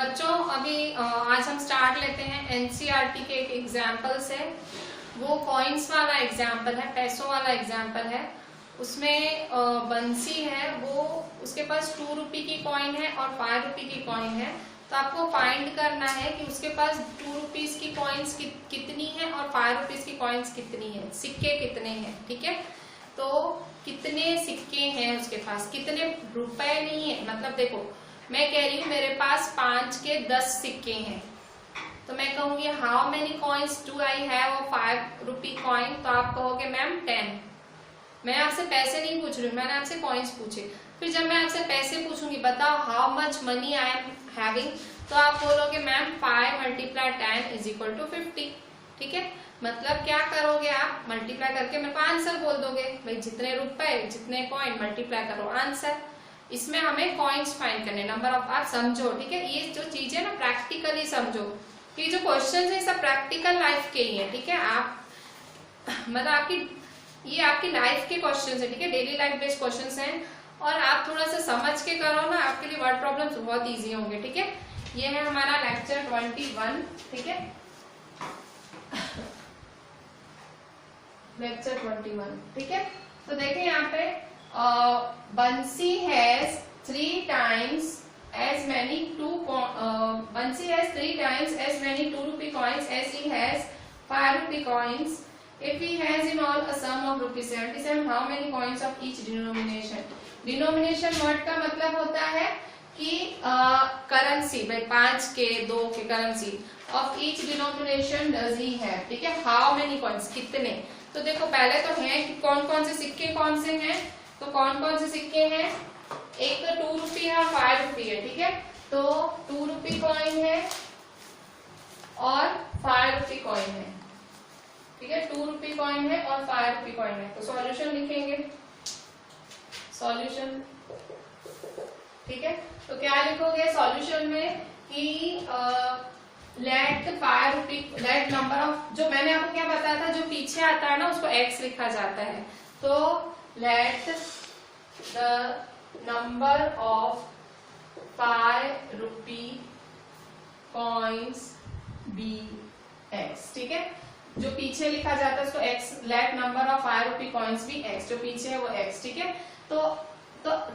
बच्चों अभी आज हम स्टार्ट लेते हैं एनसीईआरटी के एक एग्जाम्पल से। वो कॉइन्स वाला एग्जाम्पल है, पैसों वाला एग्जाम्पल है। उसमें बंसी है, वो उसके पास 2 रुपये की कॉइन है और 5 रुपये की कॉइन है। तो आपको फाइंड करना है कि उसके पास 2 रुपीज की कॉइन्स कितनी है और 5 रुपीज की कॉइन्स कितनी है, सिक्के कितने हैं। ठीक है, तो कितने सिक्के हैं उसके पास, कितने रुपए नहीं है। मतलब देखो मैं कह रही हूँ मेरे पास 5 के 10 सिक्के हैं, तो मैं कहूंगी how many coins do I have of 5 rupee coin. तो आप कहोगे मैम 10। मैं आपसे पैसे नहीं पूछ रही हूँ, मैंने आपसे कॉइन्स पूछे। फिर जब मैं आपसे पैसे पूछूंगी बताओ how much money I am having, तो आप बोलोगे मैम 5 × 10 = 50। ठीक है, मतलब क्या करोगे आप, मल्टीप्लाई करके मेरे को आंसर बोल दोगे। भाई जितने रुपए जितने कॉइन मल्टीप्लाई करो आंसर। इसमें हमें कॉइन्स फाइंड करने, नंबर ऑफ। आप समझो, ठीक है, ये जो चीजें ना प्रैक्टिकली समझो कि जो क्वेश्चन है सब प्रैक्टिकल लाइफ के ही है। ठीक है, आप मतलब आपकी लाइफ के क्वेश्चन है। ठीक है, डेली लाइफ बेस्ड क्वेश्चन हैं और आप थोड़ा सा समझ के करो ना, आपके लिए वर्ड प्रॉब्लम्स बहुत इजी होंगे। ठीक है, ये है हमारा लेक्चर 21। ठीक है, लेक्चर 21। ठीक है, तो देखिए यहाँ पे बंसी has 3 times as many 2 rupee coins as he has 5 rupee coins. If he has in all a sum of ₹77, how many coins of each denomination? Denomination word का मतलब होता है कि करेंसी, भाई 5 के 2 के currency. Of each denomination does he have. ठीक है, हाउ मेनी कॉइन्स, कितने। तो देखो पहले तो है कि कौन कौन से सिक्के कौन से हैं। तो कौन कौन से सिक्के हैं, एक तो 2 रुपये है और 5 रुपये है। ठीक है, तो 2 रुपये कॉइन है और 5 रुपये कॉइन है। ठीक है, 2 रुपये कॉइन है और 5 रुपये कॉइन है। तो सॉल्यूशन लिखेंगे, सॉल्यूशन। ठीक है, तो क्या लिखोगे सॉल्यूशन में कि लेट 5 रुपये, लेट नंबर ऑफ, जो मैंने आपको क्या बताया था, जो पीछे आता है ना उसको x लिखा जाता है। तो let the number of 5 rupee coins be x। ठीक है, जो पीछे लिखा जाता है उसको x, let number of 5 rupee coins be x, जो पीछे है वो x। ठीक है, तो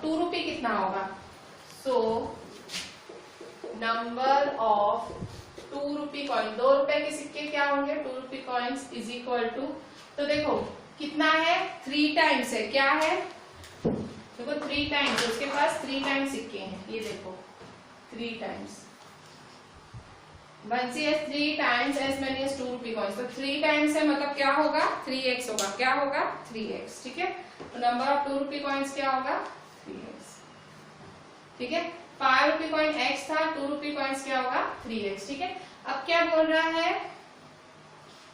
2 रुपये कितना होगा, सो नंबर ऑफ 2 रुपये कॉइन, 2 रुपए के सिक्के क्या होंगे, 2 रुपये कॉइन्स इज इक्वल टू, तो देखो कितना है, 3 टाइम्स है। क्या है, देखो 3 टाइम्स, उसके पास 3 टाइम्स सिक्के हैं। ये देखो 3 टाइम्स, बंसी है 3 टाइम्स एज मेनी एज 2 रुपये कॉइन्स। तो 3 टाइम्स है मतलब क्या होगा, 3x होगा। क्या होगा, 3x। ठीक है, तो नंबर ऑफ 2 रुपये कॉइन्स क्या होगा, 3x। ठीक है, 5 रुपये कॉइन x था, 2 रुपये कॉइन्स क्या होगा, 3x। ठीक है, अब क्या बोल रहा है,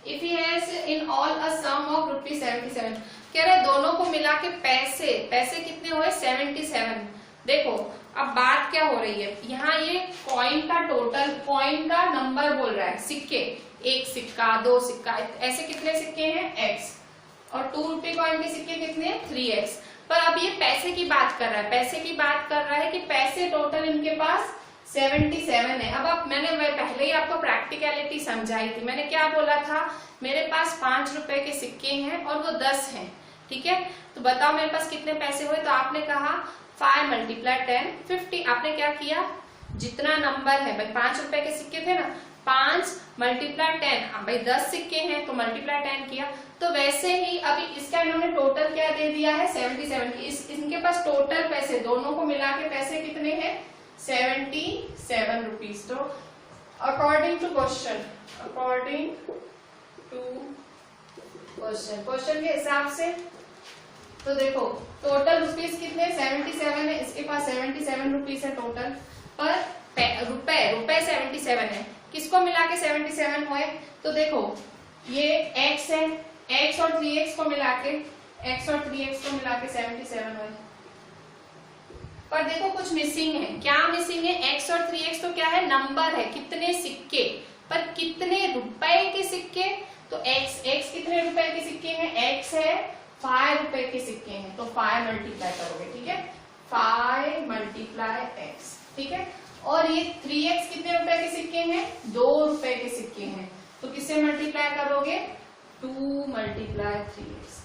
if he has in all a sum of ₹77, कह रहे दोनों को मिला के पैसे कितने हुए, 77। देखो अब बात क्या हो रही है, यहाँ ये कॉइन का टोटल, कॉइन का नंबर बोल रहा है, सिक्के, 1 सिक्का 2 सिक्का, ऐसे कितने सिक्के हैं x, और 2 रुपये कॉइन के सिक्के कितने, 3x। पर अब ये पैसे की बात कर रहा है, पैसे की बात कर रहा है कि पैसे टोटल इनके पास 77 है। अब मैंने पहले ही आपको प्रैक्टिकलिटी समझाई थी। मैंने क्या बोला था, मेरे पास 5 रुपए के सिक्के हैं और वो 10 हैं। ठीक है, तो बताओ मेरे पास कितने पैसे हुए। तो आपने कहा 5 × 10 50। आपने क्या किया, जितना नंबर है, भाई 5 रुपए के सिक्के थे ना, 5 × 10, भाई 10 सिक्के हैं तो मल्टीप्लाई 10 किया। तो वैसे ही अभी इसका इन्होंने टोटल क्या दे दिया है, 77। इनके पास टोटल पैसे दोनों को मिला के पैसे कितने हैं, 77 रुपीज। तो अकॉर्डिंग टू क्वेश्चन, क्वेश्चन के हिसाब से, तो देखो टोटल रुपीज कितने, 77 है, इसके पास 77 रुपीज है टोटल। पर रुपए 77 है, किसको मिला के 77 हुए, तो देखो ये x है, x और 3x को मिला के 77 हुए। पर देखो कुछ मिसिंग है, क्या मिसिंग है, x और 3x तो क्या है, नंबर है, कितने सिक्के, पर कितने रुपए के सिक्के। तो x कितने रुपए के सिक्के हैं, x है 5 रुपए के सिक्के हैं, तो 5 मल्टीप्लाई करोगे। ठीक है, 5 × x। ठीक है, और ये 3x कितने किससे मल्टीप्लाई करोगे, 2 मल्टीप्लाई 3x।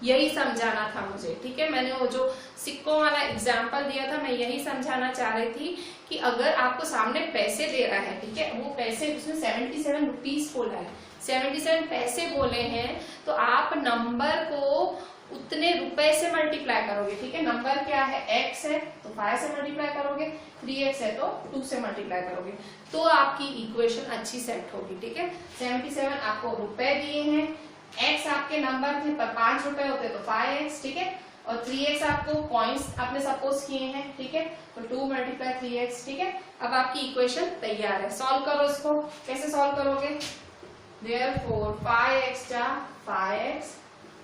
यही समझाना था मुझे, ठीक है। मैंने वो जो सिक्कों वाला एग्जाम्पल दिया था, मैं यही समझाना चाह रही थी कि अगर आपको सामने पैसे दे रहा है, ठीक है, वो पैसे उसने 77 रुपीज बोला है, 77 पैसे बोले हैं, तो आप नंबर को उतने रुपए से मल्टीप्लाई करोगे, ठीक है। नंबर क्या है, x है तो 5 से मल्टीप्लाई करोगे, 3x है तो 2 से मल्टीप्लाई करोगे, तो आपकी इक्वेशन अच्छी सेट होगी, ठीक है। 77 आपको रुपए दिए हैं, x आपके नंबर थे, पर 5 रुपए होते तो 5x, ठीक है, और 3x आपको पॉइंट्स आपने सपोज किए हैं, ठीक है, तो 2 मल्टीप्लाई 3x, ठीक है। अब आपकी इक्वेशन तैयार है, सॉल्व करो इसको। कैसे सॉल्व करोगे, देयरफॉर 5x जा 5x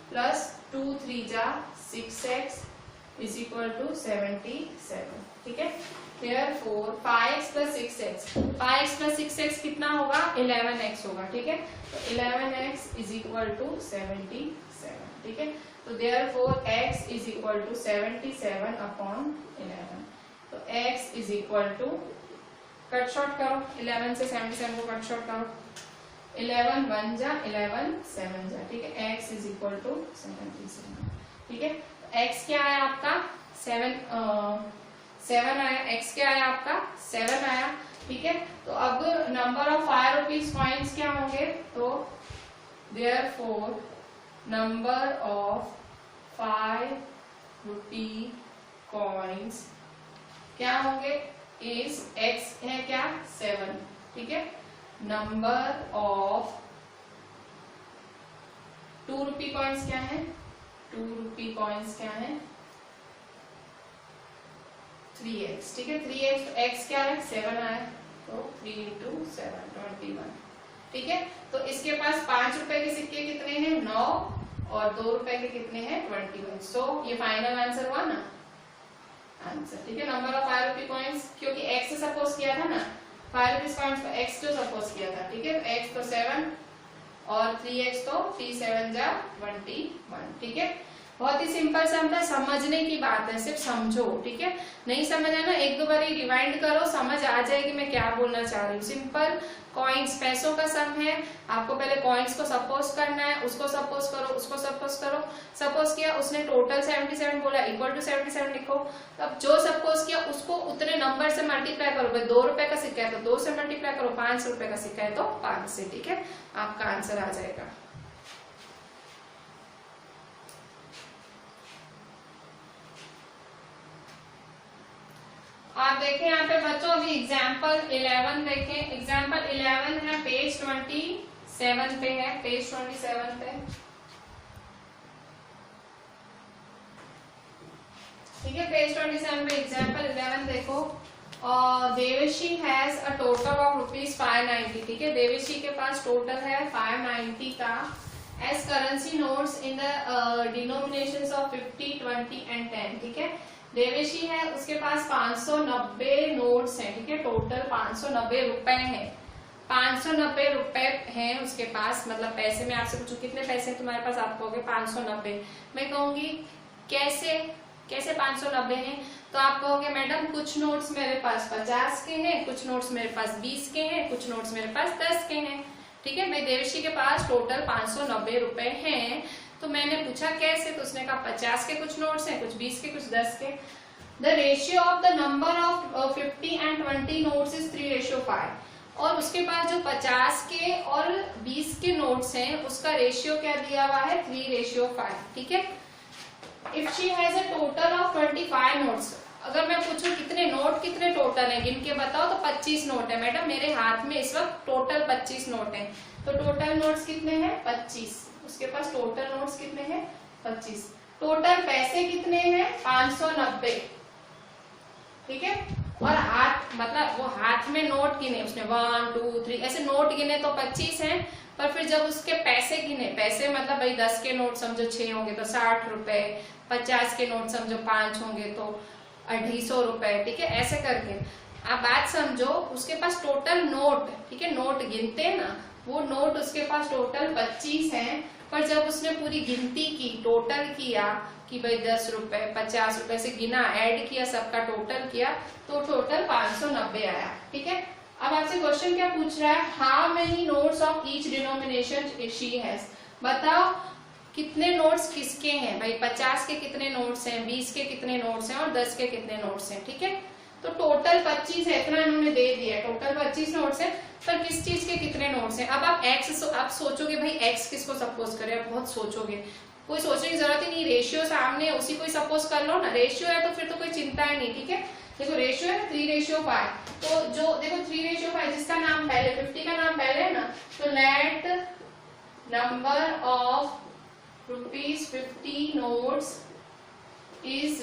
प्लस 2 3 जा 6x इज इक्वल टू 77, ठीक है। Therefore 5x plus 6x, 5x plus 6x कितना होगा, 11x होगा, ठीक है, तो 11x इज इक्वल टू 77, ठीक है। तो therefore x is equal to 77 upon 11, तो x is equal to, cut short करो, 11 से 77 को कट शॉर्ट करो, 11 1 जा 11 7 जा, ठीक है, x इज इक्वल टू 77, ठीक है। x क्या है आपका 7 आया, x क्या आया आपका 7 आया, ठीक है। तो अब नंबर ऑफ 5 रुपीज कॉइन्स क्या होंगे, तो therefore number of 5 rupee coins क्या होंगे, इज x है क्या 7, ठीक है। नंबर ऑफ 2 रुपी कॉइन्स क्या है, 2 रुपी कॉइन्स क्या है 3x, ठीक है, 3x, तो x क्या है 7 आया, तो 3 into 7 21, ठीक है। तो इसके पास 5 रुपए के सिक्के कितने हैं 9 और 2 रुपए के कितने हैं 21, सो ये फाइनल आंसर हुआ ना, आंसर, ठीक है। नंबर ऑफ 5 रुपी कॉइन्स, क्योंकि x से सपोज किया था ना, 5 रुपीज कॉइन्स को x तो सपोज किया था, ठीक है, x तो 7 और 3x तो 3 7 जा 21, ठीक है। बहुत ही सिंपल समझा, समझने की बात है, सिर्फ समझो, ठीक है। नहीं समझ आना, एक दो बार रिवाइंड करो, समझ आ जाएगी मैं क्या बोलना चाह रही हूँ। सिंपल, कॉइन्स पैसों का सम है, आपको पहले कॉइन्स को सपोज करना है, उसको सपोज करो, उसको सपोज करो, सपोज किया उसने टोटल 77 बोला, इक्वल टू 77 लिखो। अब जो सपोज किया उसको उतने नंबर से मल्टीप्लाई करो, भाई 2 रुपए का सिक्का है तो 2 से मल्टीप्लाई करो, 5 रुपए का सिक्का है तो 5 से, ठीक है, आपका आंसर आ जाएगा। आप देखें यहाँ पे बच्चों, अभी एग्जाम्पल 11 देखें, एग्जाम्पल 11 है पेज 27 पे है, पेज 27 पे, ठीक है, पेज 27 पे एग्जाम्पल 11 देखो। देवेशी हैज अ टोटल ऑफ ₹590, ठीक है, देवेशी के पास टोटल है 590 का as currency notes in the denominations of 50, 20 and 10, ठीक है। देवेशी है, उसके पास 590 नोट्स हैं, ठीक है, टोटल 590 रुपए हैं, 590 रुपए हैं उसके पास, मतलब पैसे में आपसे पूछूं कितने पैसे हैं तुम्हारे पास, आप कहोगे 590, मैं कहूंगी कैसे कैसे 590 हैं, तो आप कहोगे मैडम कुछ नोट्स मेरे पास 50 के हैं, कुछ नोट्स मेरे पास 20 के हैं, कुछ नोट्स मेरे पास 10 के हैं, ठीक है। भाई देवेशी के पास टोटल 590 रुपए हैं, तो मैंने पूछा कैसे, तो उसने कहा 50 के कुछ नोट्स हैं, कुछ 20 के, कुछ 10 के। The ratio of the number of 50 and 20 notes is 3:5, और उसके पास जो 50 के और 20 के नोट्स हैं उसका रेशियो क्या दिया हुआ है 3:5, ठीक है। If she has a total of 25 notes, अगर मैं पूछूं कितने नोट कितने टोटल है गिन के बताओ, तो 25 नोट है मैडम मेरे हाथ में इस वक्त, टोटल 25 नोट है, तो टोटल नोट्स कितने हैं 25, उसके पास टोटल नोट्स कितने हैं 25, टोटल पैसे कितने हैं 590, ठीक है। और हाथ मतलब वो हाथ में नोट गिने उसने 1 2 3 ऐसे नोट गिने तो 25 हैं, पर फिर जब उसके पैसे गिने, पैसे मतलब भाई 10 के नोट समझो 6 होंगे तो 60 रुपए, 50 के नोट समझो 5 होंगे तो 250 रुपए, ठीक है, ऐसे करके आप बात समझो। उसके पास टोटल नोट, ठीक है, नोट गिनते हैं ना, वो नोट उसके पास टोटल 25 हैं, पर जब उसने पूरी गिनती की, टोटल किया कि भाई 10 रुपए 50 रुपए से गिना, ऐड किया, सबका टोटल किया, तो टोटल 590 आया, ठीक है। अब आपसे क्वेश्चन क्या पूछ रहा है, how many notes of each denomination she has. बताओ कितने नोट्स किसके हैं भाई, 50 के कितने नोट्स हैं, 20 के कितने नोट्स हैं और 10 के कितने नोट्स हैं। ठीक है, तो टोटल 25 है, इतना इन्होंने दे दिया है, टोटल 25 नोट्स है, पर किस चीज के कितने नोट्स हैं। अब आप आप सोचोगे भाई एक्स किसको सपोज करें, आप बहुत सोचोगे, कोई सोचने की जरूरत ही नहीं, रेशियो सामने उसी को सपोज कर लो ना, रेशियो है तो फिर तो कोई चिंता ही नहीं। ठीक है, देखो रेशियो है 3:5, तो जो देखो 3:5 जिसका नाम पहले 50 का नाम पहले है ना, तो late number of ₹50 notes is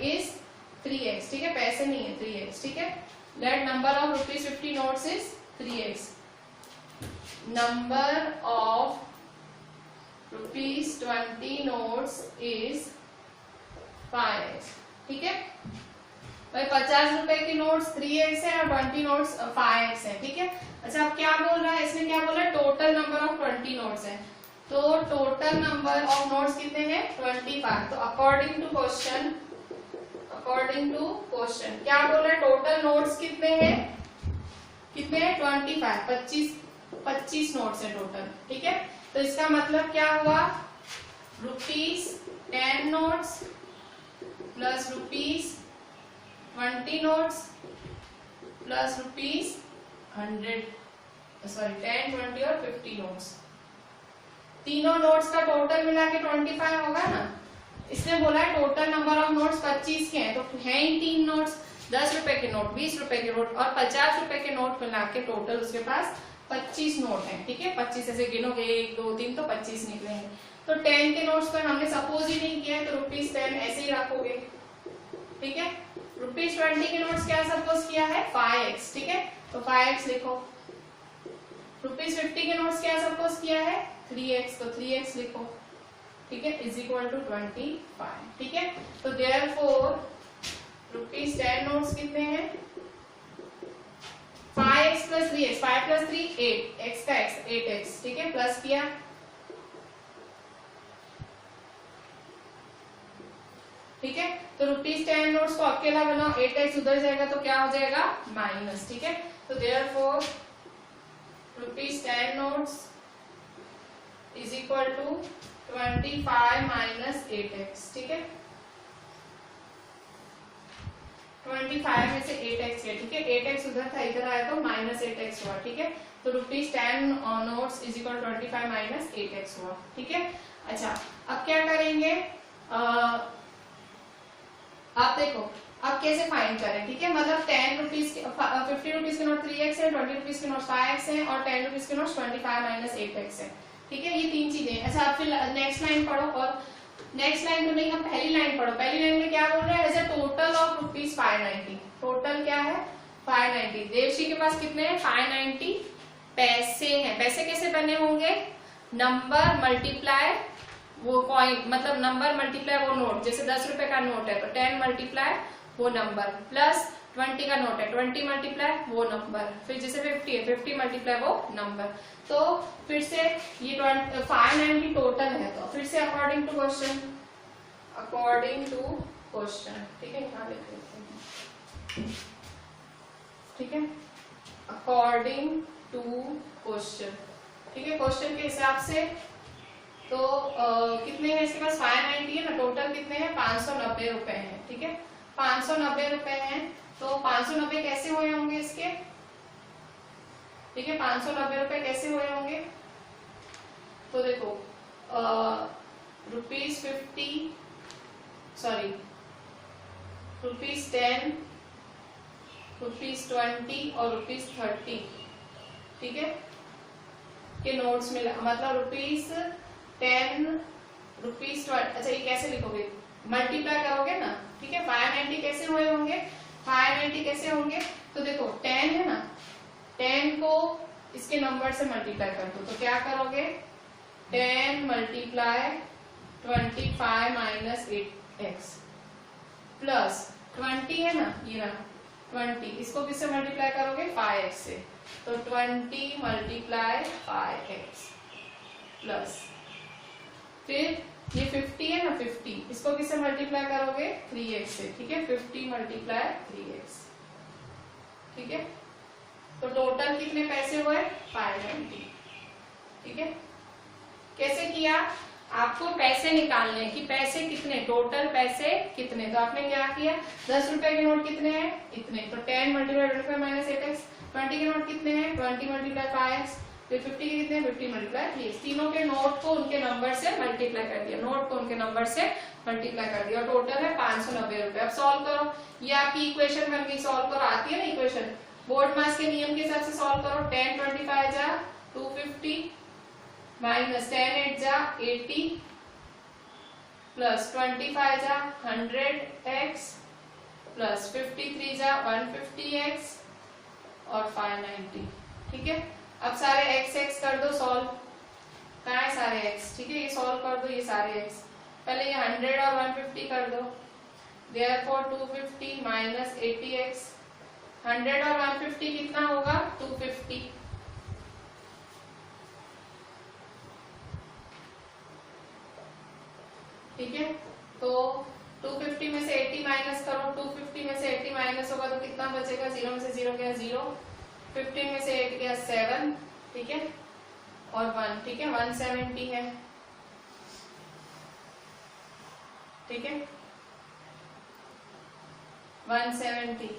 is 3x। ठीक है, पैसे नहीं है 3x। ठीक है, late number of ₹50 notes is 3x, number of ₹20 notes is 5x। ठीक है भाई, 50 रुपए के नोट्स 3x है और 20 नोट्स 5x है। ठीक है, अच्छा अब क्या बोल रहा है, इसने क्या बोला है, टोटल नंबर ऑफ 20 नोट्स है, तो टोटल नंबर ऑफ नोट्स कितने हैं 25। तो अकॉर्डिंग टू क्वेश्चन क्या बोल रहा है, टोटल नोट्स कितने हैं 25, 25 नोट्स है टोटल। ठीक है, तो इसका मतलब क्या हुआ, ₹10 नोट्स प्लस ₹20 नोट्स प्लस ₹100, 10, 20 और 50 नोट्स, तीनों नोट्स का टोटल मिला के 25 होगा ना। इसने बोला है टोटल नंबर ऑफ नोट्स 25 के हैं, तो है ही 3 नोट्स, 10 रुपए के नोट, 20 रुपए के नोट और 50 रुपए के नोट मिला के टोटल उसके पास 25 नोट है। ठीक है, 25 ऐसे गिनोगे 1 2 3 तो 25 निकलेंगे। तो 10 के नोट्स पर हमने सपोज ही नहीं किया है, तो ₹10 ऐसे ही रखोगे। ठीक है, ₹20 के नोट्स क्या सपोज किया है 5x। ठीक है, तो 5x लिखो। ₹50 के नोट्स क्या सपोज किया है 3x, तो 3x लिखो। ठीक है, इज इक्वल टू 25। ठीक है, तो देयरफॉर ₹10 नोट्स कितने हैं 5x plus 3x, 5 plus 3 8, x का x 8x। ठीक है, प्लस किया, ठीक है, तो ₹10 नोट्स को अकेला बनाओ, 8x उधर जाएगा तो क्या हो जाएगा माइनस। ठीक है, तो therefore ₹10 notes is equal to 25 minus 8x। ठीक है, 25 में से 8x है। ठीक है, 8x उधर था, इधर आया तो माइनस 8x हुआ। ठीक है, तो ₹10 notes is equal 25 minus 8x हुआ। ठीक है, अच्छा अब क्या करेंगे, आप देखो अब कैसे फाइंड करें। ठीक है, मतलब 10 रुपीज के 50 रुपीज के नोट 3x है, 20 रुपीज के नोट 5x है और 10 रुपीज के नोट 25 माइनस 8x है। ठीक है, ये 3 चीजें। अच्छा आप फिर नेक्स्ट लाइन पढ़ो, और नेक्स्ट लाइन तो नहीं, हम पहली लाइन पढ़ो। पहली लाइन में क्या बोल रहा है, as a total of ₹590, total क्या है 590। देवशी के पास कितने हैं 590 पैसे हैं। पैसे कैसे बने होंगे, नंबर मल्टीप्लाई वो कॉइन, मतलब नंबर मल्टीप्लाई वो नोट, जैसे 10 रुपए का नोट है तो 10 मल्टीप्लाई वो नंबर, प्लस 20 का नोट है 20 मल्टीप्लाई वो नंबर, फिर जैसे 50 है 50 मल्टीप्लाई वो नंबर। तो फिर से ये 590 टोटल है, तो फिर से अकॉर्डिंग टू क्वेश्चन, ठीक है, यहाँ लिख लेते हैं। ठीक है, अकॉर्डिंग टू क्वेश्चन। ठीक है, क्वेश्चन के हिसाब से तो कितने हैं इसके पास 590 है ना, टोटल कितने हैं 590 रुपए हैं। ठीक है, 590 रुपए हैं, तो 590 कैसे हुए होंगे इसके। ठीक है, 590 रुपए कैसे हुए होंगे, तो देखो ₹50 सॉरी ₹10, ₹20 और ₹30। ठीक है, के नोट्स मिला, मतलब ₹10, ₹20। अच्छा ये कैसे लिखोगे, मल्टीप्लाई करोगे ना। ठीक है, 590 कैसे हुए होंगे, 590 कैसे होंगे, तो देखो 10 है ना, 10 को इसके नंबर से मल्टीप्लाई कर दो, तो क्या करोगे 10 मल्टीप्लाई 25 माइनस 8x प्लस 20 है ना, ये रहा 20, इसको किससे मल्टीप्लाई करोगे 5x से, तो 20 मल्टीप्लाई 5x प्लस फिर ये 50 है ना, 50 इसको किससे मल्टीप्लाई करोगे 3x से। ठीक है, 50 मल्टीप्लाई 3x। ठीक है। तो टोटल कितने पैसे हुए 590। ठीक है, कैसे किया, आपको पैसे निकालने कि पैसे कितने, टोटल पैसे कितने। तो आपने क्या किया, 10 रुपए के नोट कितने हैं, इतने, तो 10 मल्टीप्लाई 25 माइनस 8x। 20 के नोट कितने हैं, 20 मल्टीप्लाई 5x। फिर 50 के कितने, 50 मल्टीप्लाई 3x। तीनों के नोट को उनके नंबर से मल्टीप्लाई कर दिया, नोट को उनके नंबर से मल्टीप्लाई कर दिया, और टोटल है 590 रुपए। अब सॉल्व करो, ये आपकी इक्वेशन बन गई। सॉल्व करो, आती है ना इक्वेशन, बोर्ड मास के नियम के हिसाब से सॉल्व करो। 10 25 जा 250 माइनस 10 8 जा 80 प्लस 25 जा 100x प्लस 53 जा 150x और 590। ठीक है, अब सारे x कर दो सॉल्व। कहाँ है सारे x, ठीक है, ये सॉल्व कर दो, ये सारे x। पहले ये 100 और 150 कर दो, therefore 250 माइनस 80x। 100 और 150 कितना होगा, 250। ठीक है, तो 250 में से 80 माइनस करो, 250 में से 80 माइनस होगा तो कितना बचेगा, 0 में से 0 गया 0, 15 में से 8 गया 7, ठीक है, और 1, ठीक है, 170 है। ठीक है, 170।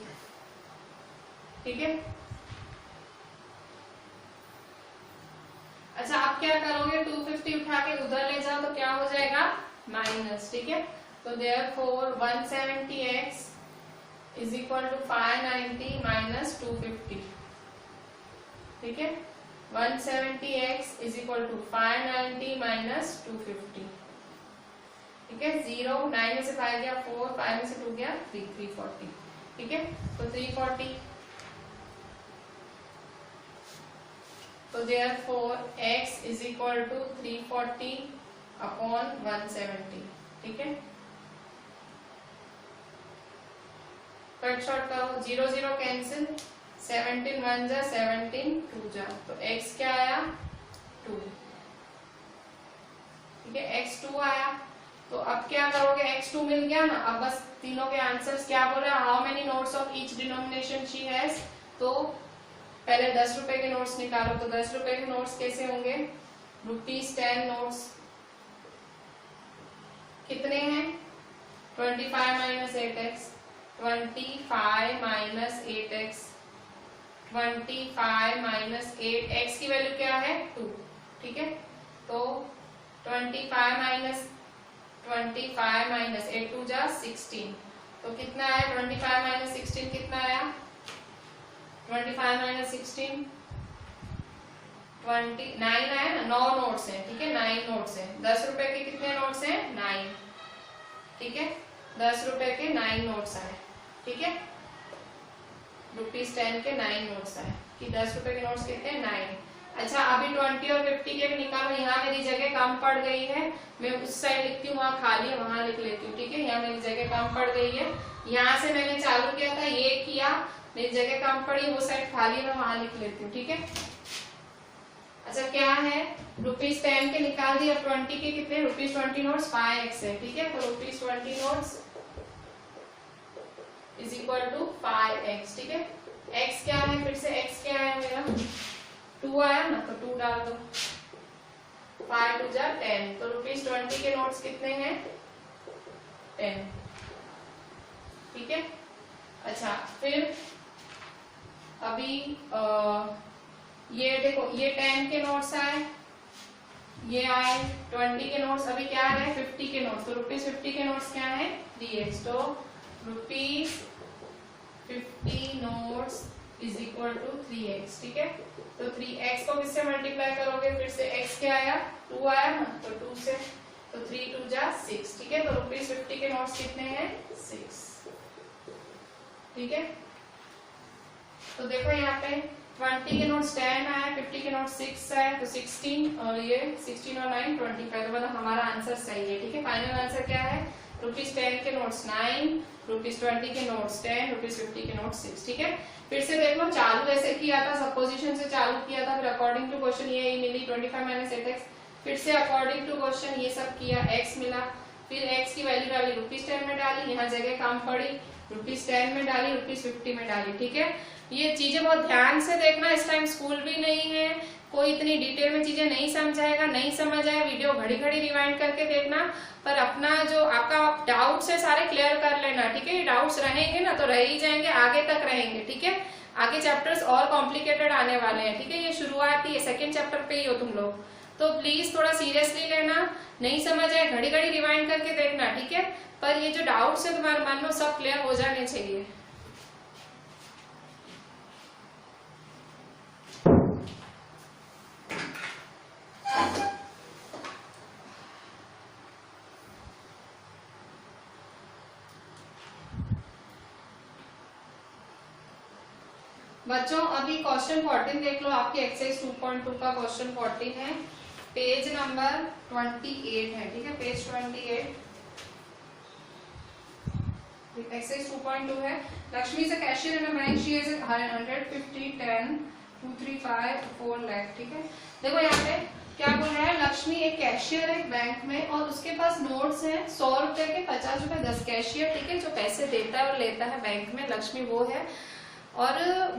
ठीक है, अच्छा आप क्या करोगे, 250 उठा के उधर ले जाओ तो क्या हो जाएगा, माइनस। ठीक है, तो therefore 170x is equal to 590 minus 250। ठीक है, 170x is equal to 590 minus 250। ठीक है, 0 9 में से 5 गया 4, 5 में से 2 गया 3, 340। ठीक है, तो 340। तो therefore x is equal to 340 upon 170। ठीक है, कट शॉर्ट करो, 0 0 कैंसिल, 17 1 जा 17 2 जा, तो x क्या आया 2। ठीक है, x 2 आया। तो अब क्या करोगे, x2 मिल गया ना, अब बस तीनों के आंसर्स क्या बोल रहे हैं, how many notes of each denomination she has. तो पहले 10 रुपए के नोट्स निकालो, तो 10 रुपए के नोट्स कैसे होंगे, ₹10 नोट्स कितने हैं, 25 minus 8x, 25 minus 8x, 25 minus 8x की वैल्यू क्या है 2। ठीक है, तो 25 माइनस 8 2 जा 16, तो कितना आया, 25 माइनस 16 कितना आया, 25 माइनस 16 29 आया ना, 9 नोट्स हैं। ठीक है, 9 नोट्स हैं। 10 रुपए के कितने नोट्स हैं, 9। ठीक है, 10 रुपए के 9 नोट्स आए। ठीक है, ₹10 के 9 नोट्स आए, कि 10 रुपए के नोट्स कितने, 9। अच्छा, अभी 20 और 50 के भी निकालो। यहाँ मेरी जगह कम पड़ गई है, मैं उस साइड लिखती हूँ, वहाँ खाली है, वहां लिख लेती हूँ। ठीक है, यहाँ मेरी जगह कम पड़ गई है, यहाँ से मैंने चालू किया था, ये किया, मेरी जगह कम पड़ी, वो साइड खाली है, वहां लिख लेती हूँ। ठीक है, अच्छा क्या है, ₹10 के निकाल दिए। अब 20 के कितने, ₹20 नोट्स 5x है। ठीक है, तो ₹20 notes is equal to 5x। ठीक है, x क्या है, फिर से x क्या है मेरा 2 आया ना, तो 2 डाल दो, 5 2 जा 10, तो ₹20 के नोट्स कितने हैं, 10। ठीक है, अच्छा फिर अभी ये देखो, ये 10 के नोट्स आए, ये आए 20 के नोट्स, अभी क्या आ रहे हैं 50 के नोट्स, तो ₹50 के नोट्स क्या है 3x, तो ₹50 notes is equal to 3x। ठीक है, तो 3x को किससे मल्टीप्लाई करोगे, फिर से x क्या आया 2 आया ना, तो 2 से, तो 3 2 जा 6। ठीक है, तो ₹50 के नोट्स कितने हैं 6। ठीक है, तो देखो यहाँ पे 20 के नोट्स 10 आया, 50 के नोट्स 6 आया, तो 16 और ये 16 और 9 25, तो मतलब हमारा आंसर सही है। ठीक है, फाइनल आंसर क्या है, ₹10 के नोट्स 9, ₹20 के नोट्स 10, ₹50 के नोट्स 6। ठीक है, फिर से देख लो, चालू ऐसे किया था, सपोजिशन से चालू किया था, फिर अकॉर्डिंग टू क्वेश्चन ये मिली 25 माइनस 8x, फिर से अकॉर्डिंग टू क्वेश्चन ये सब किया, x मिला, फिर x की वैल्यू डाली, ₹10 में डाली, यहाँ जगह कम पड़ी, ₹10 में डाली, ₹50 में डाली। ठीक है, ये चीजें बहुत ध्यान से देखना। इस टाइम स्कूल भी नहीं है, कोई इतनी डिटेल में चीजें नहीं समझाएगा, नहीं समझ आए वीडियो घड़ी घड़ी रिवाइंड करके देखना, पर अपना जो आपका डाउट्स है सारे क्लियर कर लेना। ठीक है, ये डाउट्स रहेंगे ना तो रह ही जाएंगे, आगे तक रहेंगे। ठीक है, आगे चैप्टर्स और कॉम्प्लिकेटेड आने वाले हैं। ठीक है, ये शुरुआती है, सेकेंड चैप्टर पे ही हो तुम लोग, तो प्लीज थोड़ा सीरियसली लेना। नहीं समझ आए घड़ी घड़ी रिवाइंड करके देखना। ठीक है, पर ये जो डाउट्स है तुम्हारे मन में सब क्लियर हो जाने चाहिए। बच्चों अभी क्वेश्चन 14 देख लो, आपके एक्सरसाइज 2.2 का क्वेश्चन 14 है, पेज नंबर 28 है। ठीक है, पेज 28, एक्सरसाइज 2.2 है। Lakshmi is a cashier in a bank, she has 150, 10, 2, 3, 5, 4 lakh. ठीक है, देखो यहाँ पे क्या बोल रहा है, लक्ष्मी एक कैशियर है बैंक में और उसके पास नोट्स हैं 100 रुपए के, 50 रुपए 10 कैशियर। ठीक है, जो पैसे देता है और लेता है बैंक में, लक्ष्मी वो है। और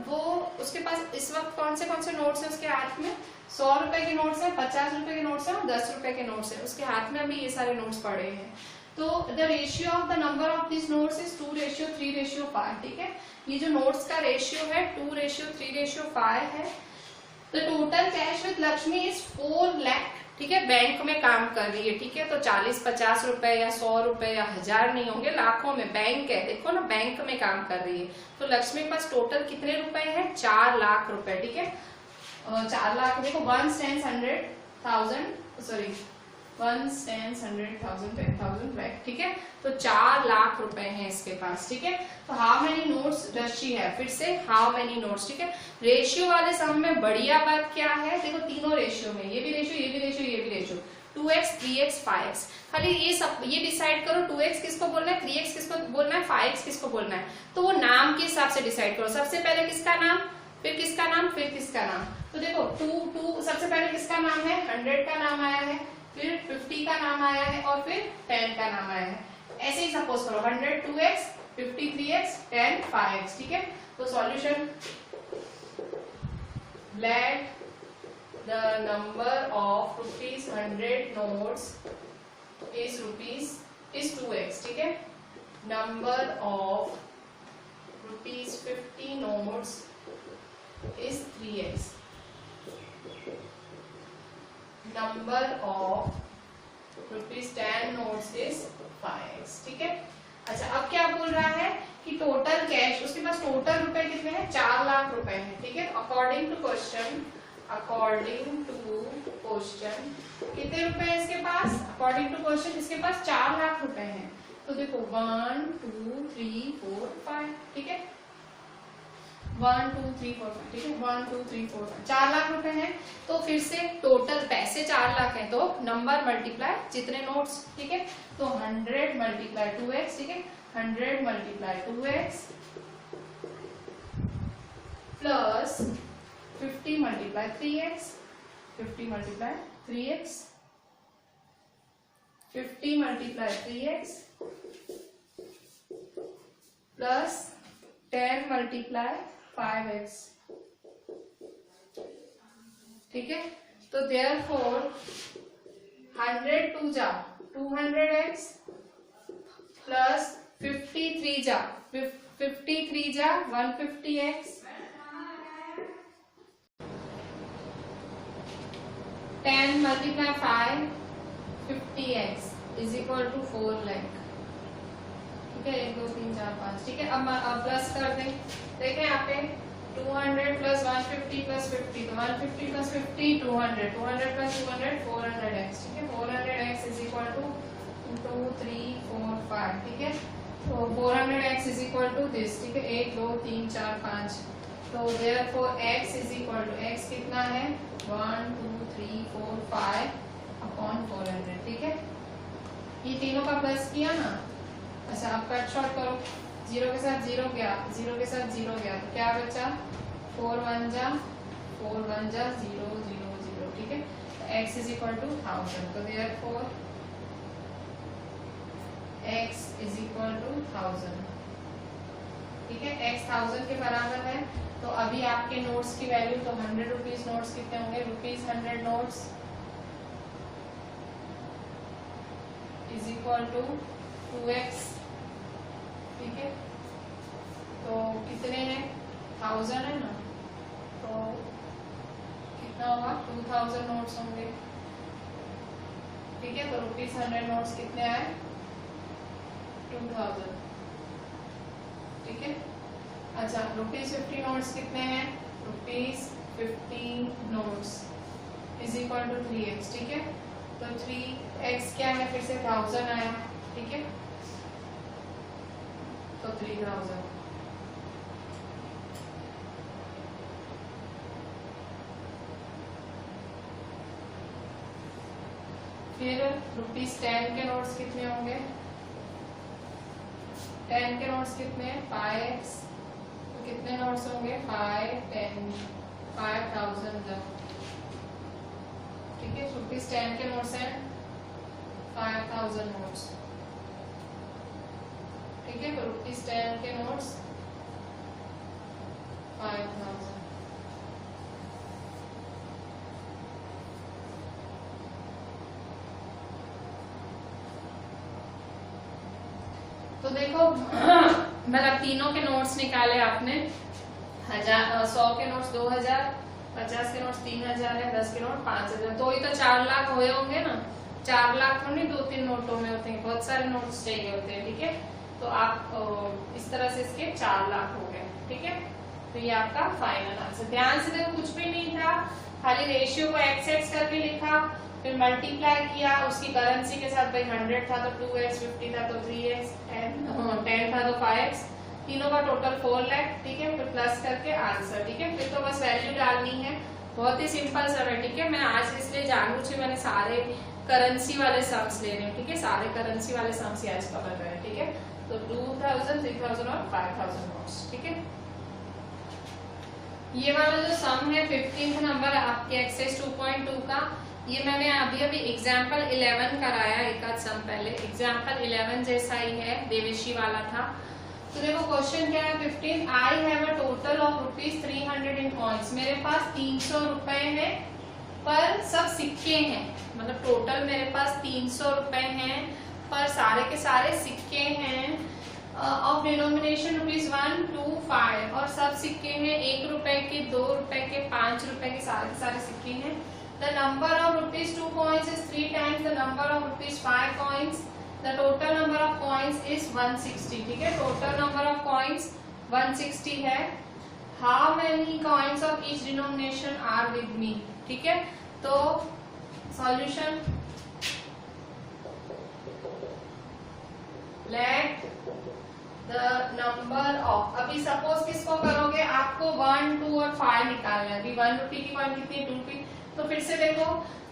वो उसके पास इस वक्त कौन से नोट्स है उसके हाथ में, 100 रुपए के नोट्स है, 50 रुपए के नोट्स है और 10 रुपए के नोट्स है। उसके हाथ में अभी ये सारे नोट्स पड़े हैं। तो the ratio of the number of this notes is 2:3:5। ठीक है, ये जो नोट्स का रेशियो है 2:3:5 है। The total cash with Lakshmi is 4 lakh. ठीक है, बैंक में काम कर रही है। ठीक है, तो 40-50 रुपए या 100 रुपए या 1000 नहीं होंगे, लाखों में। बैंक है, देखो ना, बैंक में काम कर रही है। तो लक्ष्मी के पास टोटल कितने रुपए हैं, 4 लाख रुपए। ठीक है, 4 लाख, देखो 1 stands 100,000, सॉरी 1 stands 100,000, 10,000 लाख। ठीक है, तो 4 लाख रुपए हैं इसके पास। ठीक है, तो how many notes does she have, फिर से हाउ मेनी नोट्स। ठीक है, रेशियो वाले सम में बढ़िया बात क्या है, देखो तीनों रेशियो में, ये भी रेशियो, ये भी रेशियो, ये भी रेशियो, 2x, 3x, 5x। खाली ये सब ये डिसाइड करो 2x किसको बोलना है, 3x किसको बोलना है, 5x किसको बोलना है। तो वो नाम के हिसाब से डिसाइड करो, सबसे पहले किसका नाम, फिर किसका नाम, फिर किसका नाम। तो देखो 2 सबसे पहले किसका नाम है, 100 का नाम आया है, फिर 50 का नाम आया है और फिर 10 का नाम आया है। ऐसे ही सपोज करो 100 2x, 50 3x, 10 5x। ठीक है, तो solution, let the number of ₹100 notes is 2x। ठीक है, number of ₹50 notes is 3x, number of ₹10 notes is 5x। ठीक है, अच्छा अब क्या बोल रहा है कि टोटल कैश, उसके पास टोटल रुपए कितने हैं, 4 लाख रुपए हैं। ठीक है, अकॉर्डिंग टू क्वेश्चन कितने रुपए हैं इसके पास, अकॉर्डिंग टू क्वेश्चन इसके पास 4 लाख रुपए हैं। तो देखो 1 2 3 4 5। ठीक है, 1 2 3 4 5। ठीक है, 1 2 3 4 5, 4 लाख रुपए हैं। तो फिर से टोटल पैसे 4 लाख हैं, तो नंबर मल्टीप्लाई जितने नोट्स। ठीक है, तो 100 मल्टीप्लाई 2x। ठीक है, 100 multiply 2x plus 50 multiply 3x, 50 multiply 3x, 50 multiply 3x plus 10 multiply 5x। ठीक है, तो देयरफॉर 100 2 जा 200x प्लस 53 जा 150x, 10 multiply 5 50x is equal to 4 lakh. ठीक है, 1 2 3 4 5। ठीक है, अब प्लस कर दें, देखें यहाँ पे 200 प्लस 150 प्लस 50, तो 150 प्लस 50 200, 200 प्लस 200 400x। ठीक है, 400x इज इक्वल टू 2 3 4 5। ठीक है, तो 400x is equal to this. ठीक है, 1 2 3 4 5। तो therefore x is equal to, x कितना है 1 2 3 4 5 अपॉन 400। ठीक है, ये तीनों का प्लस किया ना। अच्छा अब कट शॉर्ट करो, 0 के साथ 0 गया, 0 के साथ 0 गया, तो क्या बचा 4 1 जा 0 0 0। ठीक है, तो x इज इक्वल टू 1000। तो therefore x is equal to 1000। ठीक है, x 1000 के बराबर है। तो अभी आपके नोट्स की वैल्यू तो 100 रुपीज नोट्स कितने होंगे, ₹100 notes is equal to 2x। ठीक है, तो कितने हैं, 1000 है ना, तो कितना होगा, 2000 नोट्स होंगे। ठीक है, तो ₹100 नोट्स कितने आए, 2000। ठीक है, अच्छा ₹50 नोट्स कितने हैं, ₹50 notes is equal to 3x। ठीक है, तो 3x क्या है, फिर से 1000 आया। ठीक है, तो 3000। फिर ₹10 के नोट्स कितने होंगे, 10 के नोट्स कितने, 5x। तो कितने नोट्स होंगे, 5, 10, 5000। ठीक है, ₹10 के नोट्स हैं 5000 नोट्स। ठीक है, तो ₹10 के नोट्स 5000। तो देखो मतलब तीनों के नोट्स निकाले आपने, 100 के नोट्स 2000, 50 के नोट्स 3000 है, 10 के नोट 5000, तो ये तो 4 लाख हुए होंगे ना। 4 लाख तो नहीं 2-3 नोटों में होते हैं, बहुत सारे नोट्स चाहिए होते हैं। ठीक है, तो आप इस तरह से इसके 4 लाख हो गए। ठीक है, तो ये आपका फाइनल आंसर। ध्यान से देखो, कुछ भी नहीं था, खाली रेशियो को एक्स करके लिखा, फिर मल्टीप्लाई किया उसकी करेंसी के साथ। भाई 100 था तो 2x, 50 था तो 3x, 10 था तो 5x, तीनों का टोटल 4 लाख। ठीक है, फिर प्लस करके आंसर। ठीक है, फिर तो बस वैल्यू डालनी है, बहुत ही सिंपल सब है। ठीक है, मैं आज इसलिए जानबूझ के मैंने सारे करेंसी वाले सम्स ले रहे हैं। ठीक है, सारे करेंसी वाले सम्स आज कवर कर रहे हैं। ठीक है, तो 2000, 3000 और 5000 नोट्स। ठीक है, ये वाला जो सम है 15th नंबर आपके एक्सरसाइज 2.2 का, ये मैंने अभी एग्जाम्पल 11 कराया एक आध सम पहले। एग्जाम्पल 11 जैसा ही है, देवेशी वाला था। तो देखो क्वेश्चन क्या है 15, I have a total of ₹300 in coins. मेरे पास 300 रुपए है पर सब सिक्के हैं, मतलब टोटल मेरे पास 300 रुपए हैं पर सारे के सारे सिक्के हैं। ऑफ डिनोमिनेशन ₹1 to 5, और सब सिक्के हैं 1 रुपए के, 2 रुपए के, 5 रुपए के सारे सिक्के हैं। The number of ₹2 coins is 3 times the number of ₹5 coins. The total number of coins is 160. ठीक है, total number of coins 160 है। How many coins of each denomination are with me? ठीक है, तो solution, let the number of, अभी suppose किसको करोगे, आपको 1, 2 और 5 निकालना है। अभी 1 रुपये की कॉइन कितनी है, 2 रुपये। तो फिर से देखो,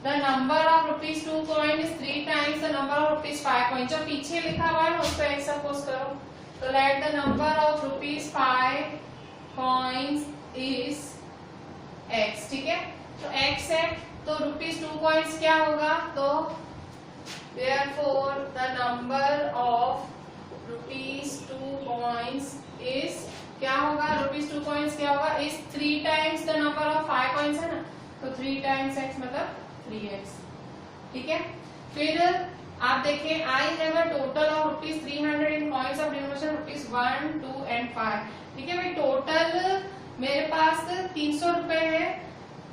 the number of ₹2 coin is 3 times the number of ₹5 coin. जो पीछे लिखा हुआ है उसको एक सपोज करो, तो let the number of ₹5 coins is x। ठीक है, तो x है, तो ₹2 कॉइन्स क्या होगा, तो therefore the number of ₹2 coins is क्या होगा, ₹2 कॉइन्स क्या होगा, is 3 times the number of 5 coins है ना, तो 3 टाइम्स x मतलब 3x। ठीक है, फिर आप देखें, I have a total of ₹300 in coins of denomination ₹1, 2 and 5। ठीक है भाई, टोटल मेरे पास 300 रुपए है।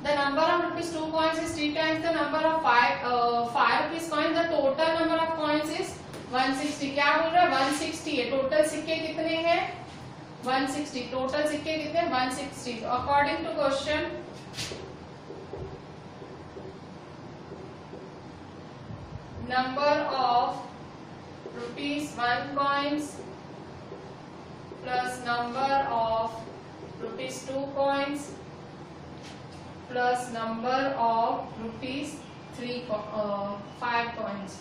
The number of ₹2 coins is 3 times the number of 5 rupees coin. The total number of coins is 160। क्या बोल रहा है, 160 है। टोटल सिक्के कितने हैं, 160। टोटल सिक्के कितने, 160। According to question, number of ₹1 coins plus number of ₹2 coins plus number of ₹5 coins।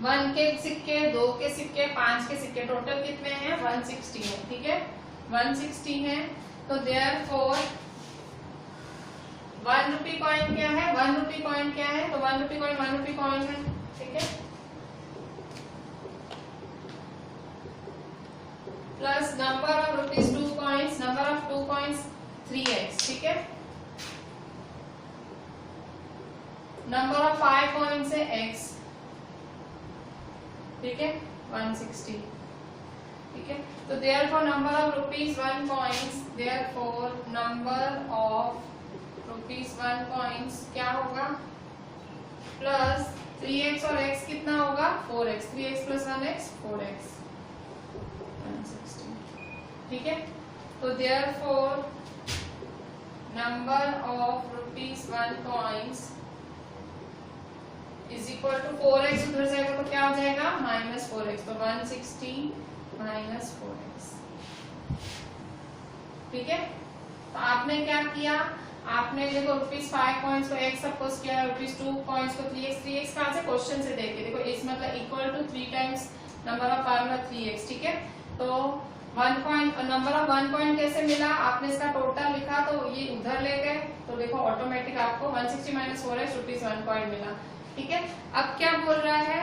One के सिक्के, 2 के सिक्के, 5 के सिक्के, टोटल कितने हैं, 160 है। ठीक है, 160 है। तो therefore ₹1 कॉइन क्या है, ₹1 कॉइन क्या है, तो ₹1 कॉइन है, ठीक है। Plus number of ₹2 coins, number of 2 coins 3x, ठीक है। नंबर ऑफ 5 कॉइन्स है x, ठीक है, 160, ठीक है। तो therefore number of ₹1 coins, therefore number of ₹1 coins क्या होगा, प्लस 3x और x कितना होगा, 4x, 3x plus 1x 4x, 160, ठीक है। तो therefore number of ₹1 coins is equal to 4x, उधर जाएगा तो क्या हो जाएगा, -4x, तो 160 माइनस 4x, ठीक है। तो आपने क्या किया, आपने देखो ₹5 कॉइन्स को x सपोज किया, ₹2 कॉइन्स को 3x, 3x कहां से, क्वेश्चन से देखे, देखो इस मतलब equal to 3 times number of formula 3x, ठीक है। तो 1 कॉइन, नंबर ऑफ 1 कॉइन कैसे मिला, आपने इसका टोटल लिखा तो ये उधर ले गए, तो देखो ऑटोमेटिक आपको 160 माइनस 4x ₹1 कॉइन मिला, ठीक है। अब क्या बोल रहा है,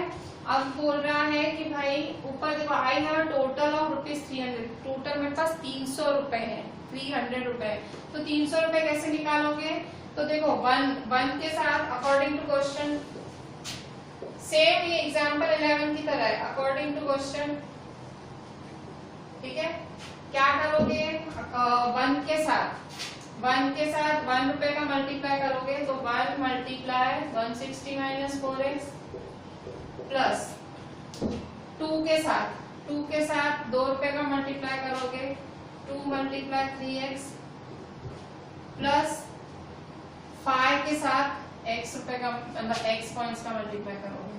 अब बोल रहा है कि भाई ऊपर देखो I have total of ₹300, total मेरे पास 300 रुपए है, 300 रुपए, तो 300 रुपए कैसे निकालोगे, तो देखो 1 के साथ अकॉर्डिंग टू क्वेश्चन, सेम ये एग्जांपल 11 की तरह है, अकॉर्डिंग टू क्वेश्चन, ठीक है। क्या करोगे, 1 के साथ ₹1 का मल्टीप्लाई करोगे, तो 1 मल्टीप्लाई 160 माइनस 4x, प्लस 2 के साथ ₹2 का मल्टीप्लाई करोगे, 2 मल्टीप्लाई 3x, प्लस 5 के साथ x रुपए का मतलब x पॉइंट्स का मल्टीप्लाई करोगे,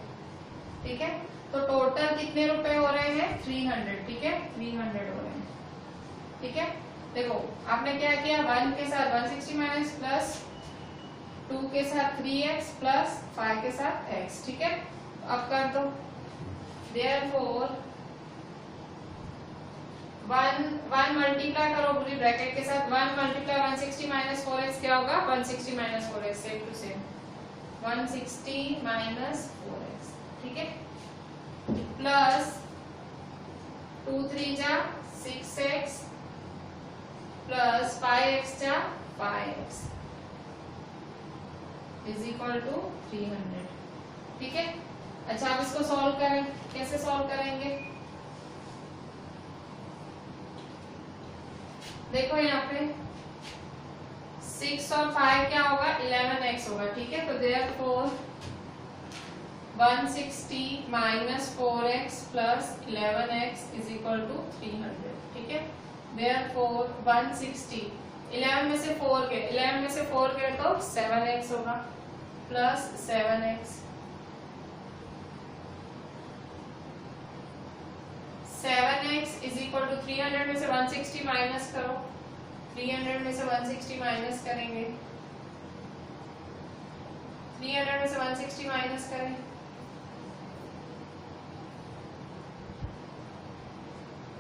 ठीक है। तो टोटल कितने रुपए हो रहे हैं, 300, ठीक है, 300 हो रहे हैं, ठीक है। देखो आपने क्या किया, 1 के साथ 160 माइनस, प्लस 2 के साथ 3x, प्लस 5 के साथ x, ठीक है। अब कर दो, देयरफॉर 1 मल्टीप्लाई करो पूरी ब्रैकेट के साथ, 1 मल्टीप्लाई 160 माइनस 4x क्या होगा, 160 minus 4x, same to same 160 minus 4x, ठीक है, प्लस 2 3 जा 6x, प्लस 5x जा 5x इज इक्वल टू 300, ठीक है। अच्छा अब इसको सॉल्व करें, कैसे सॉल्व करेंगे, देखो यहाँ पे 6 और 5 क्या होगा, 11x होगा, ठीक है। तो therefore 160 minus 4x plus 11x is equal to 300, ठीक है। देयरफॉर 160, 11 में से 4 गए तो 7x होगा, plus 7x, 7x is equal to 300 में से 160 माइनस करो, 300 में से 160 माइनस करेंगे, 300 में से 160 माइनस करें,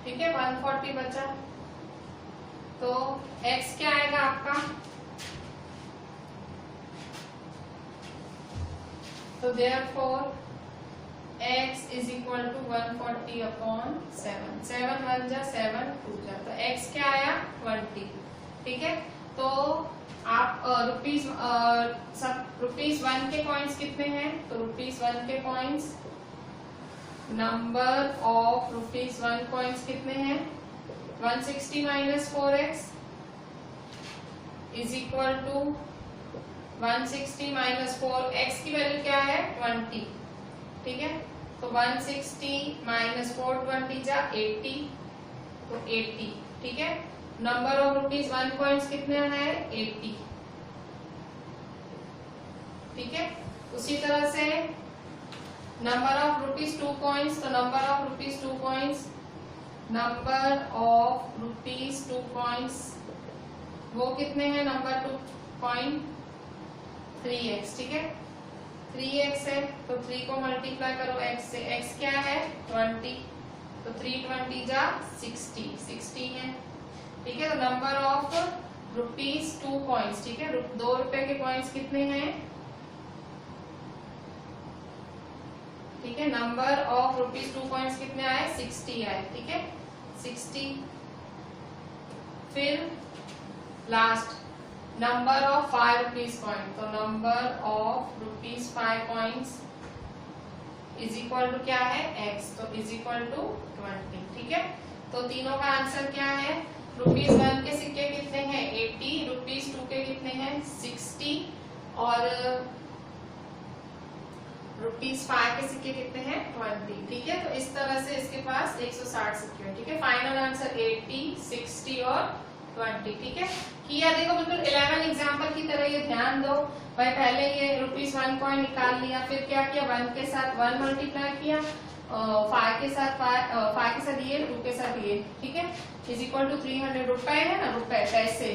ठीक है, 140 बचा। तो x क्या आएगा आपका, तो therefore x is equal to 140 upon 7, 7 1 जा 7 2 जा, तो x क्या आया 20, ठीक है। तो आप ₹1 के कॉइन्स कितने हैं, तो ₹1 के कॉइन्स, नंबर ऑफ ₹1 कॉइन्स कितने हैं, 160 minus 4x is equal to 160 minus 4x की वैल्यू क्या है 20, ठीक है। तो 160 माइनस 420 जा 80, तो 80, ठीक है। नंबर ऑफ ₹1 कॉइन्स कितने हैं 80, ठीक है। उसी तरह से नंबर ऑफ ₹2 कॉइन्स, तो number of ₹2 coins, number of ₹2 coins वो कितने हैं, नंबर 2 कॉइन 3x, ठीक है, 3x है, तो 3 को मल्टीप्लाई करो x से, x क्या है 20, तो 3 20 जा 60 है, ठीक है। तो नंबर ऑफ ₹2 कॉइन्स, ठीक है। 2 रुपए के कॉइन्स कितने हैं, ठीक है। नंबर ऑफ ₹2 कॉइन्स कितने आए, 60 आए, ठीक है, 60। फिर लास्ट नंबर ऑफ ₹5 कॉइन, तो number of ₹5 coins is equal to क्या है, x, तो इज इक्वल टू 20, ठीक है। तो तीनों का आंसर क्या है, ₹1 के सिक्के कितने हैं 80, ₹2 के कितने हैं 60 और ₹5 के सिक्के कितने हैं 20, ठीक है। तो इस तरह से इसके पास 160 सिक्के हैं, ठीक है। फाइनल आंसर 80, 60 और 20, ठीक है। किया देखो बिल्कुल 11 एग्जाम्पल की तरह, ये ध्यान दो भाई। पहले ये ₹1 कॉइन निकाल लिया, फिर क्या किया, 1 के साथ 1 मल्टीप्लाई किया, 5 के साथ 5 के साथ ये, 2 के साथ ये, ठीक है, इज इक्वल टू 300 रुपए है ना, रुपए पैसे,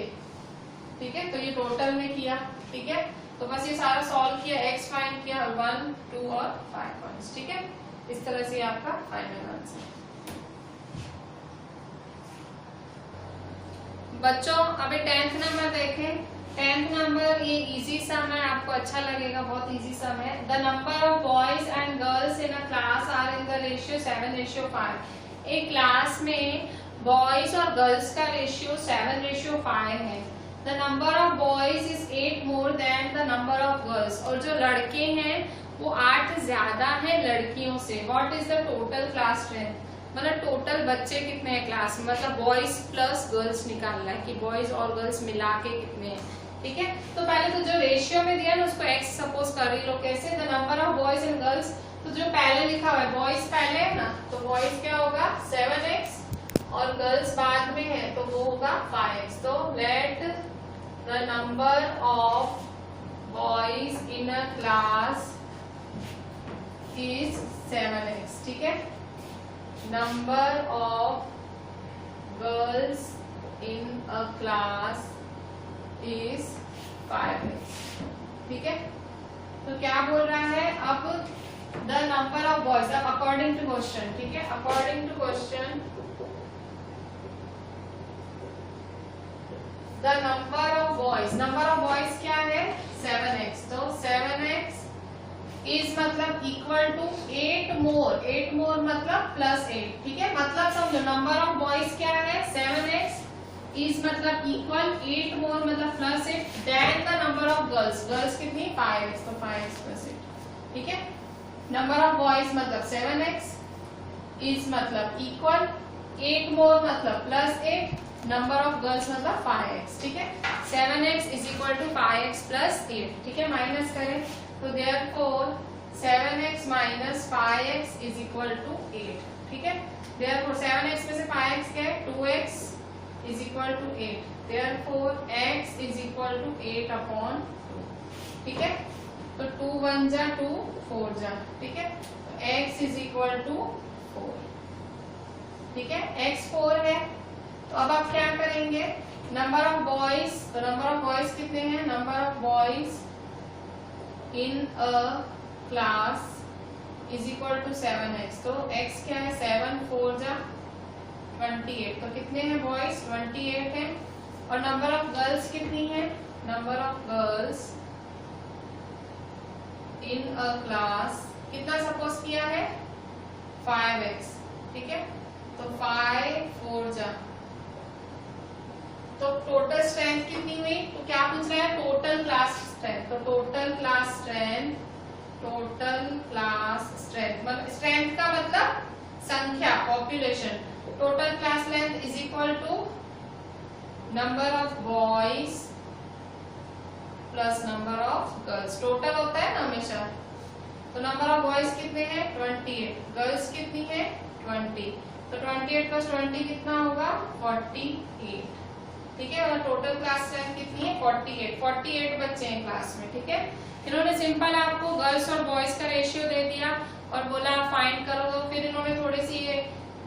ठीक है। तो ये टोटल में किया, ठीक है। तो बस ये सारा सॉल्व किया, x फाइंड किया, 1, 2 और 5 कॉइन्स, ठीक है। इस तरह से आपका फाइनल आंसर। बच्चों अभी 10th नंबर देखें। 10th नंबर ये इजी सम है, आपको अच्छा लगेगा, बहुत इजी सम है। The number of boys and girls in a class are in the ratio 7:5। एक क्लास में बॉयज और गर्ल्स का रेशियो 7:5 है। The number of boys is 8 more than the number of girls, और जो लड़के हैं वो 8 ज्यादा है लड़कियों से। What is the total class strength, मतलब टोटल बच्चे कितने हैं क्लास में, मतलब बॉयज प्लस गर्ल्स निकालना है कि बॉयज और गर्ल्स मिला के कितने हैं, ठीक है। तो पहले तो जो रेशियो में दिया ना उसको x सपोज कर रही लो, कैसे, the number of boys and girls, तो जो पहले लिखा हुआ है बॉयज पहले है ना, तो बॉयज क्या होगा 7x और गर्ल्स बाद में है तो वो होगा 5x। तो let the number of boys in a class is 7x, ठीक है। Number of girls in a class is 5x, ठीक है। तो क्या बोल रहा है अब, द नंबर ऑफ बॉयज, अब अकॉर्डिंग टू क्वेश्चन, ठीक है, according to question the number of boys क्या है 7x, तो 7x इज मतलब इक्वल टू 8 मोर मतलब +8, ठीक है। मतलब समझो नंबर ऑफ बॉयज क्या है 7x इज मतलब इक्वल 8 मोर मतलब +8 then the number of girls कितनी 5x, तो 5x + 8, ठीक है। नंबर ऑफ बॉयज मतलब 7x इज मतलब इक्वल 8 मोर मतलब +8, नंबर ऑफ गर्ल्स मतलब 5x, ठीक है। 7x is equal to 5x + 8, ठीक है। माइनस करें तो therefore 7x minus 5x is equal to 8, ठीक है। therefore 7x में से 5x क्या है 2x is equal to 8, therefore x is equal to 8/2, ठीक है। तो 2 1 जा 2 4 जा, ठीक है। तो x is equal to 4, ठीक है। x 4 है, तो अब आप क्या करेंगे, नंबर ऑफ बॉयज, तो नंबर ऑफ बॉयज कितने हैं, number of boys in a class is equal to 7x, तो x क्या है 7 4 जा 28, तो कितने हैं बॉयज 28 है। और नंबर ऑफ गर्ल्स कितनी है, number of girls in a class कितना सपोज किया है 5x, ठीक है। तो 5 4 जा, तो टोटल स्ट्रेंथ कितनी हुई, तो क्या पूछ रहा है टोटल क्लास स्ट्रेंथ, तो टोटल क्लास स्ट्रेंथ मतलब स्ट्रेंथ का मतलब संख्या, population, total class length is equal to number of boys plus number of girls, total होता है ना हमेशा। तो नंबर ऑफ बॉयज कितने हैं 28, गर्ल्स कितनी है 20, तो 28 + 20 कितना होगा 48, ठीक है। और टोटल क्लास स्ट्रेंथ कितनी है 48 बच्चे हैं क्लास में, ठीक है। इन्होंने सिंपल आपको गर्ल्स और बॉयज का रेशियो दे दिया और बोला फाइंड करो, तो फिर इन्होंने थोड़ी सी ये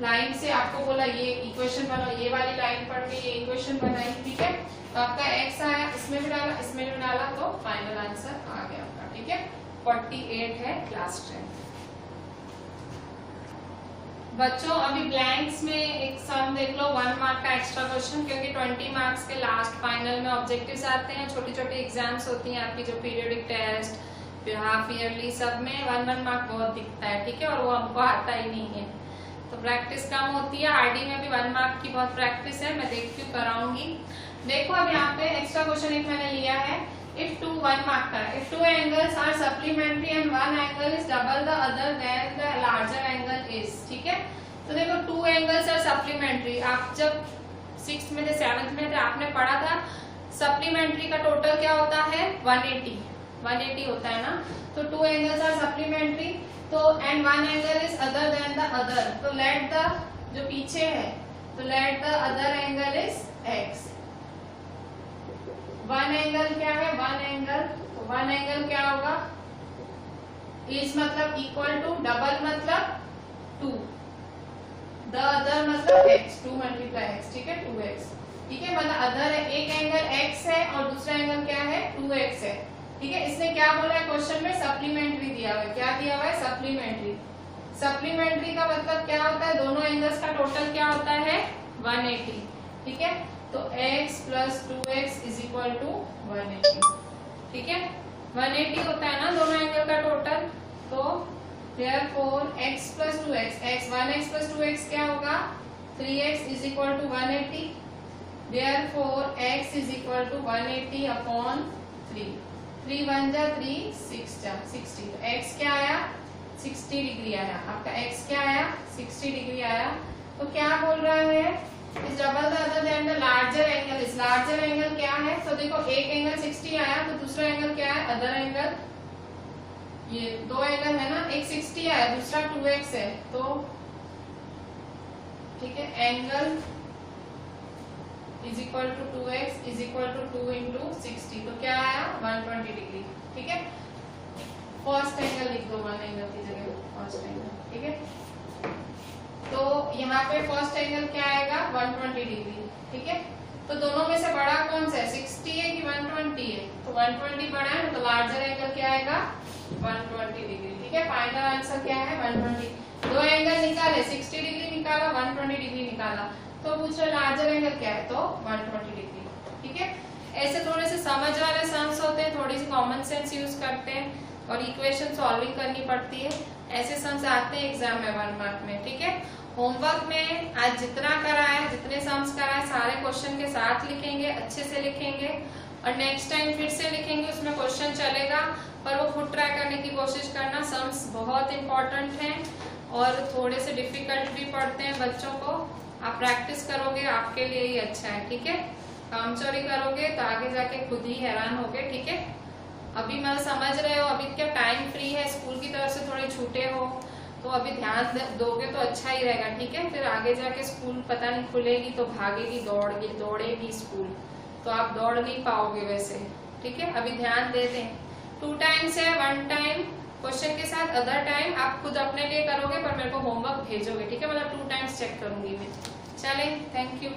लाइन से आपको बोला ये इक्वेशन बनाओ, ये वाली लाइन पढ़ के ये इक्वेशन बनाई, ठीक है। तो आपका x आया, इसमें भी डाला इसमें भी डाला, तो फाइनल आंसर आ गया आपका, ठीक है। 48 है क्लास स्ट्रेंथ। बच्चों अभी ब्लैंक्स में एक सम देख लो, 1 मार्क का एक्स्ट्रा क्वेश्चन, क्योंकि 20 मार्क्स के लास्ट फाइनल में ऑब्जेक्टिव्स आते हैं, छोटी छोटी एग्जाम्स होती हैं आपकी, जो पीरियडिक टेस्ट फिर हाफ ईयरली, सब में 1 मार्क बहुत दिखता है, ठीक है, और वो हमको आता ही नहीं है, तो प्रैक्टिस कम होती है। आरडी में भी 1 मार्क की बहुत प्रैक्टिस है, मैं देखती हूँ, कराऊंगी। देखो अब यहाँ पे एक्स्ट्रा क्वेश्चन एक मैंने लिया है, if 1 मार्क का, if 2 angles are supplementary and 1 angle is double the other then the larger angle is, ठीक है। तो देखो 2 angles are supplementary, आप जब 6th में थे 7th में थे आपने पढ़ा था सप्लीमेंट्री का टोटल क्या होता है 180 होता है ना, तो 2 angles are supplementary, तो and 1 angle is other than the other, तो let the जो पीछे है, तो let the other angle is x। 1 angle क्या है, 1 एंगल, तो 1 एंगल क्या होगा, इज मतलब इक्वल टू, डबल मतलब 2, द अदर मतलब x, 2 मल्टीप्लाई x, ठीक है, 2x, ठीक है, मतलब अदर है, एक एंगल x है और दूसरा एंगल क्या है 2x है, ठीक है। इसने क्या बोला है क्वेश्चन में, सप्लीमेंट्री दिया हुआ है, क्या दिया हुआ है सप्लीमेंट्री। सप्लीमेंट्री का मतलब क्या होता है, दोनों एंगल्स का टोटल क्या होता है 180, ठीक है, तो x plus 2x is equal to 180, ठीक है, 180 होता है ना दोनों एंगल का टोटल, तो therefore x plus 2x, 1x plus 2x क्या होगा 3x is equal to 180, therefore x is equal to 180 upon 3, 3 1 जा 3 6 जा 60, तो x क्या आया 60 डिग्री आया, आपका x क्या आया 60 डिग्री आया। तो क्या बोल रहा है, इस double the other than the larger angle, इस लार्जर एंगल क्या है, तो देखो एक एंगल 60 आया, तो दूसरा एंगल क्या है अदर एंगल, ये 2 एंगल है ना, एक 60 आया दूसरा 2x है, तो ठीक है, angle is equal to 2x is equal to 2 into 60, तो क्या आया 120 डिग्री, ठीक है। फर्स्ट एंगल लिख दो 1 एंगल की जगह फर्स्ट एंगल, ठीक है, तो यहाँ पे फर्स्ट एंगल क्या आएगा 120 डिग्री, ठीक है। तो दोनों में से बड़ा कौन सा है 60 है कि 120 है, तो 120 बड़ा है, तो लार्जर एंगल क्या आएगा 120 डिग्री, ठीक है। फाइनल आंसर क्या है 120। दो एंगल निकाले 60 डिग्री निकाला 120 डिग्री निकाला, तो पूछो लार्जर एंगल क्या है, तो 120 डिग्री, ठीक है। ऐसे थोड़े से समझ वाले सम्स होते हैं, थोड़ी सी कॉमन सेंस यूज करते हैं और इक्वेशन सॉल्विंग करनी पड़ती है, ऐसे सम्स आते हैं एग्जाम में 1 मार्क में, ठीक है। होमवर्क में आज जितना कराया, जितने सम्स कराए सारे क्वेश्चन के साथ लिखेंगे, अच्छे से लिखेंगे, और नेक्स्ट टाइम फिर से लिखेंगे, उसमें क्वेश्चन चलेगा पर वो खुद ट्राई करने की कोशिश करना। सम्स बहुत इंपॉर्टेंट हैं और थोड़े से डिफिकल्ट भी पड़ते हैं बच्चों को, आप प्रैक्टिस करोगे आपके लिए ही अच्छा है, ठीक है। कामचोरी करोगे तो आगे जाके खुद ही हैरान होगे, ठीक है। अभी मतलब समझ रहे हो, अभी क्या टाइम फ्री है, स्कूल की तरफ से थोड़े छूटे हो, तो अभी ध्यान दोगे तो अच्छा ही रहेगा, ठीक है। फिर आगे जाके स्कूल पता नहीं खुलेगी तो भागेगी दौड़ेगी स्कूल, तो आप दौड़ नहीं पाओगे वैसे, ठीक है। अभी ध्यान दे दें, 2 टाइम्स है, 1 टाइम क्वेश्चन के साथ, अदर टाइम आप खुद अपने लिए करोगे पर मेरे को होमवर्क भेजोगे, ठीक है, मतलब 2 टाइम्स चेक करूंगी मैं। चले, थैंक यू।